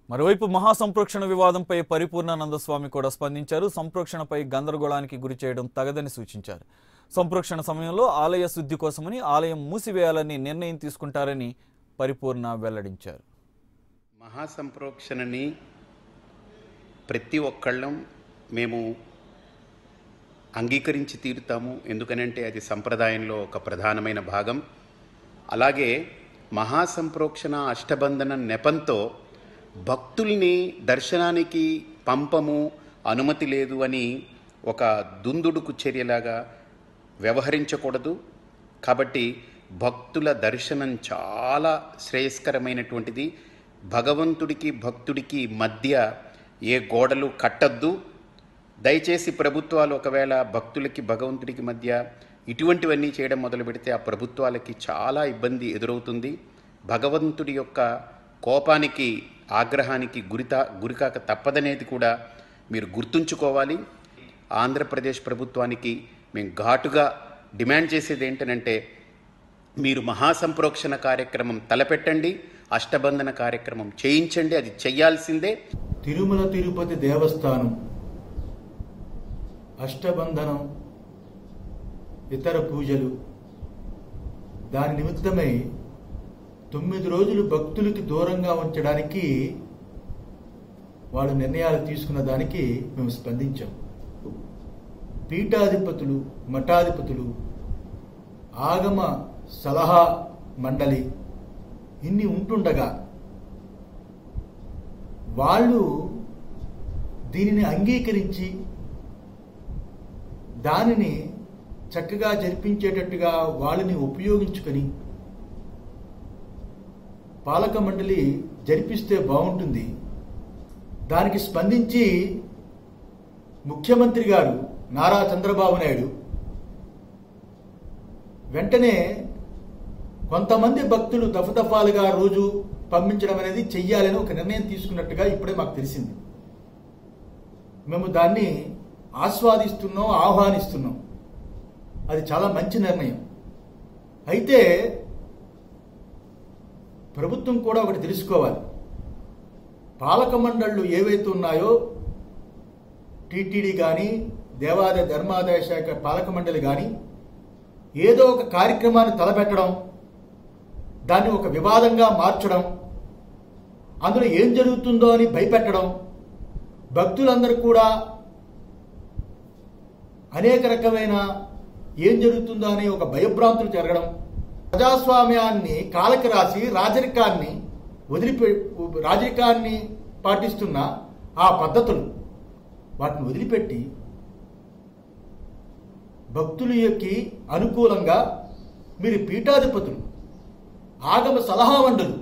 మరోవైపు మహాసంప్రోక్షణ వివాదంపై పరిపూర్ణానందస్వామి కూడా స్పందించారు. సంప్రోక్షణపై గందరగోళానికి గురి చేయడం తగదని సూచించారు. సంప్రోక్షణ సమయంలో ఆలయ శుద్ధి కోసమని ఆలయం మూసివేయాలని నిర్ణయం తీసుకుంటారని పరిపూర్ణ వెల్లడించారు. మహాసంప్రోక్షణని ప్రతి ఒక్కళ్ళం మేము అంగీకరించి తీరుతాము. ఎందుకనంటే అది సంప్రదాయంలో ఒక ప్రధానమైన భాగం. అలాగే మహాసంప్రోక్షణ అష్టబంధన నెపంతో భక్తుల్ని దర్శనానికి పంపము, అనుమతి లేదు అని ఒక దుందుడుకు చర్యలాగా వ్యవహరించకూడదు. కాబట్టి భక్తుల దర్శనం చాలా శ్రేయస్కరమైనటువంటిది. భగవంతుడికి భక్తుడికి మధ్య ఏ గోడలు కట్టద్దు. దయచేసి ప్రభుత్వాలు ఒకవేళ భక్తులకి భగవంతుడికి మధ్య ఇటువంటివన్నీ చేయడం మొదలు పెడితే ఆ ప్రభుత్వాలకి చాలా ఇబ్బంది ఎదురవుతుంది. భగవంతుడి యొక్క కోపానికి, ఆగ్రహానికి గురికాక తప్పదనేది కూడా మీరు గుర్తుంచుకోవాలి. ఆంధ్రప్రదేశ్ ప్రభుత్వానికి మేము ఘాటుగా డిమాండ్ చేసేది ఏంటనంటే, మీరు మహాసంప్రోక్షణ కార్యక్రమం తలపెట్టండి, అష్టబంధన కార్యక్రమం చేయించండి, అది చెయ్యాల్సిందే. తిరుమల తిరుపతి దేవస్థానం అష్టబంధనం, ఇతర పూజలు, దాని నిమిత్తమై 9 రోజులు భక్తులకి దూరంగా ఉంచడానికి వాళ్ళు నిర్ణయాలు తీసుకున్న దానికి మేము స్పందించాం. పీఠాధిపతులు, మఠాధిపతులు, ఆగమ సలహా మండలి ఇన్ని ఉంటుండగా వాళ్ళు దీనిని అంగీకరించి దానిని చక్కగా జరిపించేటట్టుగా వాళ్ళని ఉపయోగించుకొని పాలక మండలి జరిపిస్తే బాగుంటుంది. దానికి స్పందించి ముఖ్యమంత్రి గారు నారా చంద్రబాబు నాయుడు వెంటనే కొంతమంది భక్తులు దఫదఫాలుగా రోజు పంపించడం అనేది చెయ్యాలని ఒక నిర్ణయం తీసుకున్నట్టుగా ఇప్పుడే మాకు తెలిసింది. మేము దాన్ని ఆస్వాదిస్తున్నాం, ఆహ్వానిస్తున్నాం. అది చాలా మంచి నిర్ణయం. అయితే ప్రభుత్వం కూడా ఒకటి తెలుసుకోవాలి. పాలక మండళ్ళు ఏవైతే ఉన్నాయో, టీటీడీ కానీ, దేవాదాయ ధర్మాదాయ శాఖ పాలక మండలి కానీ, ఏదో ఒక కార్యక్రమాన్ని తలపెట్టడం, దాన్ని ఒక వివాదంగా మార్చడం, అందులో ఏం జరుగుతుందో అని భయపెట్టడం, భక్తులందరూ కూడా అనేక రకమైన ఏం జరుగుతుందో అనే ఒక భయభ్రాంతులు జరగడం, ప్రజాస్వామ్యాన్ని కాలకి రాసి రాజరికాన్ని పాటిస్తున్న ఆ పద్ధతులు వాటిని వదిలిపెట్టి భక్తులకి అనుకూలంగా మీరు పీఠాధిపతులు, ఆగమ సలహా మండలు